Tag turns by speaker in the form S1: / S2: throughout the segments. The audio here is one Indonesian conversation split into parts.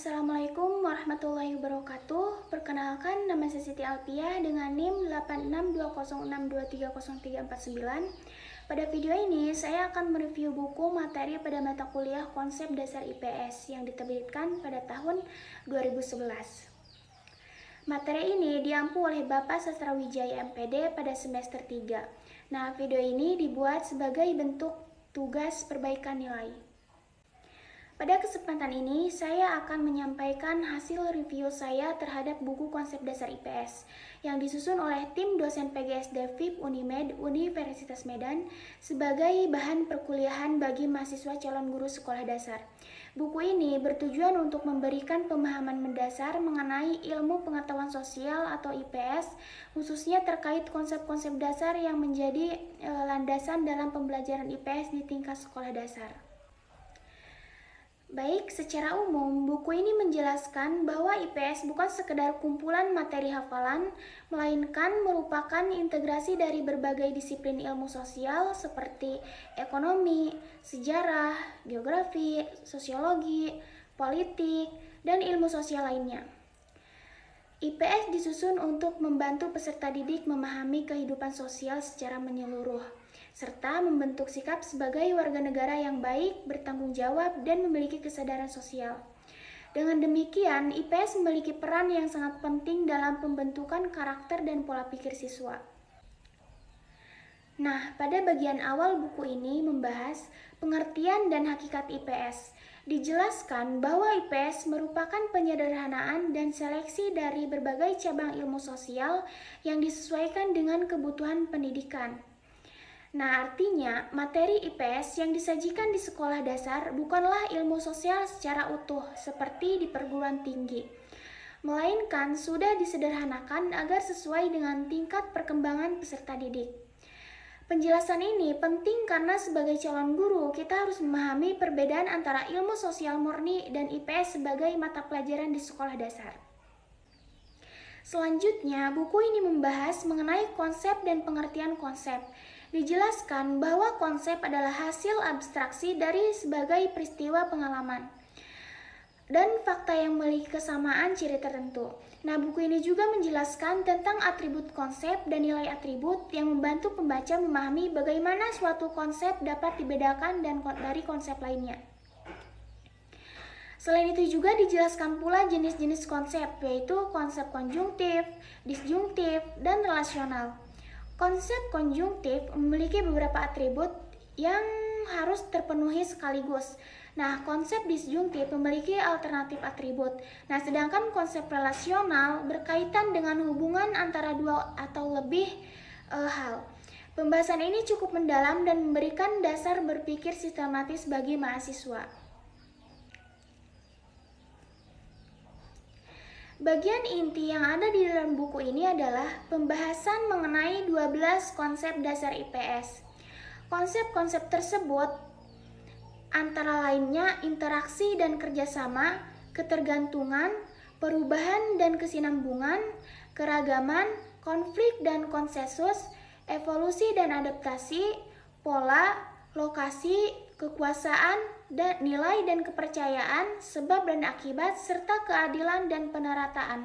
S1: Assalamualaikum warahmatullahi wabarakatuh. Perkenalkan, nama saya Siti Alpiah dengan NIM 8620623039. Pada video ini, saya akan mereview buku materi pada mata kuliah Konsep Dasar IPS yang diterbitkan pada tahun 2011. Materi ini diampu oleh Bapak Sastrawijaya MPD pada semester 3. Nah, video ini dibuat sebagai bentuk tugas perbaikan nilai. Pada kesempatan ini, saya akan menyampaikan hasil review saya terhadap buku Konsep Dasar IPS yang disusun oleh tim dosen PGSD FIP Unimed Universitas Medan sebagai bahan perkuliahan bagi mahasiswa calon guru sekolah dasar. Buku ini bertujuan untuk memberikan pemahaman mendasar mengenai ilmu pengetahuan sosial atau IPS, khususnya terkait konsep-konsep dasar yang menjadi landasan dalam pembelajaran IPS di tingkat sekolah dasar. Baik, secara umum, buku ini menjelaskan bahwa IPS bukan sekedar kumpulan materi hafalan, melainkan merupakan integrasi dari berbagai disiplin ilmu sosial seperti ekonomi, sejarah, geografi, sosiologi, politik, dan ilmu sosial lainnya. IPS disusun untuk membantu peserta didik memahami kehidupan sosial secara menyeluruh, serta membentuk sikap sebagai warga negara yang baik, bertanggung jawab, dan memiliki kesadaran sosial. Dengan demikian, IPS memiliki peran yang sangat penting dalam pembentukan karakter dan pola pikir siswa. Nah, pada bagian awal buku ini membahas pengertian dan hakikat IPS. Dijelaskan bahwa IPS merupakan penyederhanaan dan seleksi dari berbagai cabang ilmu sosial yang disesuaikan dengan kebutuhan pendidikan. Nah, artinya materi IPS yang disajikan di sekolah dasar bukanlah ilmu sosial secara utuh seperti di perguruan tinggi, melainkan sudah disederhanakan agar sesuai dengan tingkat perkembangan peserta didik. Penjelasan ini penting karena sebagai calon guru kita harus memahami perbedaan antara ilmu sosial murni dan IPS sebagai mata pelajaran di sekolah dasar. Selanjutnya, buku ini membahas mengenai konsep dan pengertian konsep. Dijelaskan bahwa konsep adalah hasil abstraksi dari sebagai peristiwa pengalaman dan fakta yang memiliki kesamaan ciri tertentu. Nah, buku ini juga menjelaskan tentang atribut konsep dan nilai atribut yang membantu pembaca memahami bagaimana suatu konsep dapat dibedakan dari konsep lainnya. Selain itu juga dijelaskan pula jenis-jenis konsep, yaitu konsep konjungtif, disjungtif, dan relasional. Konsep konjungtif memiliki beberapa atribut yang harus terpenuhi sekaligus. Nah, konsep disjungtif memiliki alternatif atribut. Nah, sedangkan konsep relasional berkaitan dengan hubungan antara dua atau lebih hal. Pembahasan ini cukup mendalam dan memberikan dasar berpikir sistematis bagi mahasiswa. Bagian inti yang ada di dalam buku ini adalah pembahasan mengenai 12 konsep dasar IPS. Konsep-konsep tersebut antara lainnya interaksi dan kerjasama, ketergantungan, perubahan dan kesinambungan, keragaman, konflik dan konsensus, evolusi dan adaptasi, pola, lokasi, kekuasaan, dan nilai dan kepercayaan, sebab dan akibat, serta keadilan dan penerataan.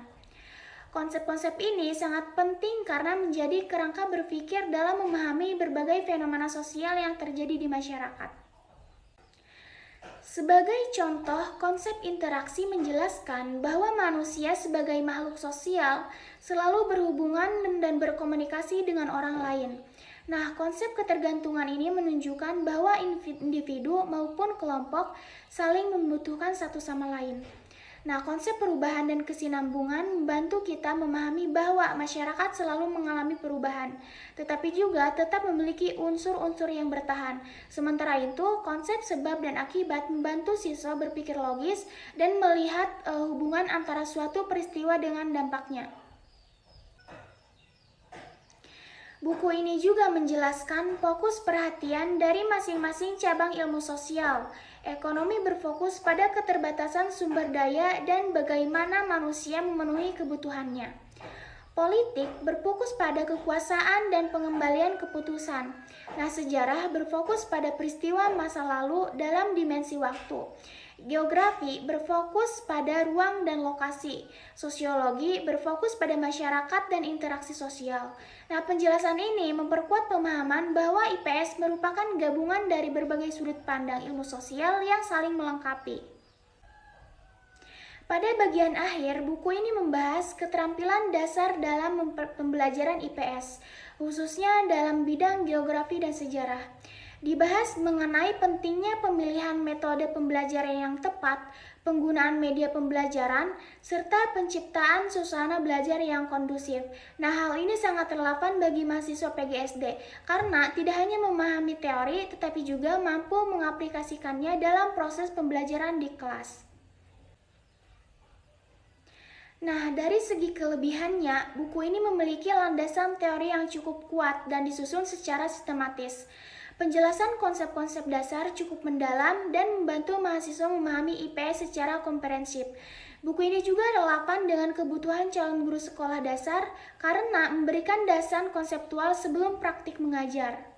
S1: Konsep-konsep ini sangat penting karena menjadi kerangka berpikir dalam memahami berbagai fenomena sosial yang terjadi di masyarakat. Sebagai contoh, konsep interaksi menjelaskan bahwa manusia sebagai makhluk sosial selalu berhubungan dan berkomunikasi dengan orang lain. Nah, konsep ketergantungan ini menunjukkan bahwa individu maupun kelompok saling membutuhkan satu sama lain. Nah, konsep perubahan dan kesinambungan membantu kita memahami bahwa masyarakat selalu mengalami perubahan, tetapi juga tetap memiliki unsur-unsur yang bertahan. Sementara itu, konsep sebab dan akibat membantu siswa berpikir logis dan melihat hubungan antara suatu peristiwa dengan dampaknya. Buku ini juga menjelaskan fokus perhatian dari masing-masing cabang ilmu sosial. Ekonomi berfokus pada keterbatasan sumber daya dan bagaimana manusia memenuhi kebutuhannya. Politik berfokus pada kekuasaan dan pengembalian keputusan. Nah, sejarah berfokus pada peristiwa masa lalu dalam dimensi waktu. Geografi berfokus pada ruang dan lokasi. Sosiologi berfokus pada masyarakat dan interaksi sosial. Nah, penjelasan ini memperkuat pemahaman bahwa IPS merupakan gabungan dari berbagai sudut pandang ilmu sosial yang saling melengkapi. Pada bagian akhir, buku ini membahas keterampilan dasar dalam pembelajaran IPS, khususnya dalam bidang geografi dan sejarah. Dibahas mengenai pentingnya pemilihan metode pembelajaran yang tepat, penggunaan media pembelajaran, serta penciptaan suasana belajar yang kondusif. Nah, hal ini sangat relevan bagi mahasiswa PGSD karena tidak hanya memahami teori, tetapi juga mampu mengaplikasikannya dalam proses pembelajaran di kelas. Nah, dari segi kelebihannya, buku ini memiliki landasan teori yang cukup kuat dan disusun secara sistematis. Penjelasan konsep-konsep dasar cukup mendalam dan membantu mahasiswa memahami IPS secara komprehensif. Buku ini juga relevan dengan kebutuhan calon guru sekolah dasar karena memberikan dasar konseptual sebelum praktik mengajar.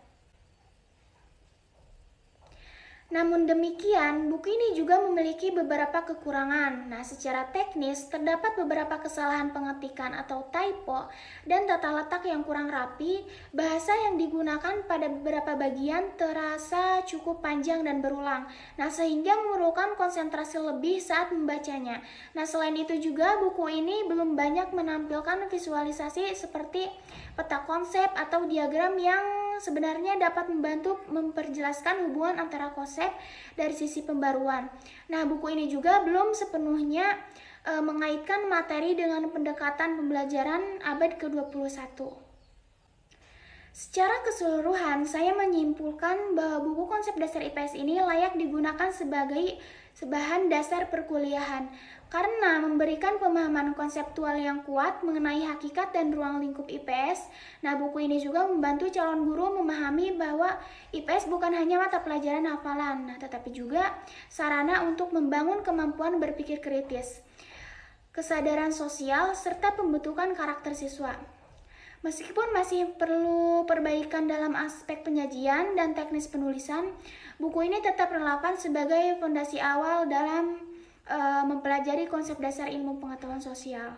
S1: Namun demikian, buku ini juga memiliki beberapa kekurangan. Nah, secara teknis, terdapat beberapa kesalahan pengetikan atau typo dan tata letak yang kurang rapi. Bahasa yang digunakan pada beberapa bagian terasa cukup panjang dan berulang. Nah, sehingga memerlukan konsentrasi lebih saat membacanya. Nah, selain itu juga buku ini belum banyak menampilkan visualisasi seperti peta konsep atau diagram yang sebenarnya dapat membantu memperjelaskan hubungan antara konsep dari sisi pembaruan. Nah, buku ini juga belum sepenuhnya mengaitkan materi dengan pendekatan pembelajaran abad ke-21. Secara keseluruhan, saya menyimpulkan bahwa buku konsep dasar IPS ini layak digunakan sebagai bahan dasar perkuliahan karena memberikan pemahaman konseptual yang kuat mengenai hakikat dan ruang lingkup IPS. Nah, buku ini juga membantu calon guru memahami bahwa IPS bukan hanya mata pelajaran hafalan, tetapi juga sarana untuk membangun kemampuan berpikir kritis, kesadaran sosial, serta pembentukan karakter siswa. Meskipun masih perlu perbaikan dalam aspek penyajian dan teknis penulisan, buku ini tetap relevan sebagai fondasi awal dalam mempelajari konsep dasar ilmu pengetahuan sosial.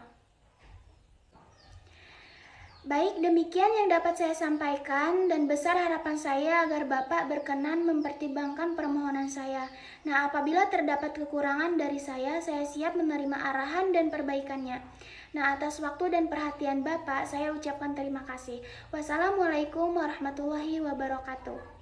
S1: Baik, demikian yang dapat saya sampaikan dan besar harapan saya agar Bapak berkenan mempertimbangkan permohonan saya. Nah, apabila terdapat kekurangan dari saya siap menerima arahan dan perbaikannya. Nah, atas waktu dan perhatian Bapak, saya ucapkan terima kasih. Wassalamualaikum warahmatullahi wabarakatuh.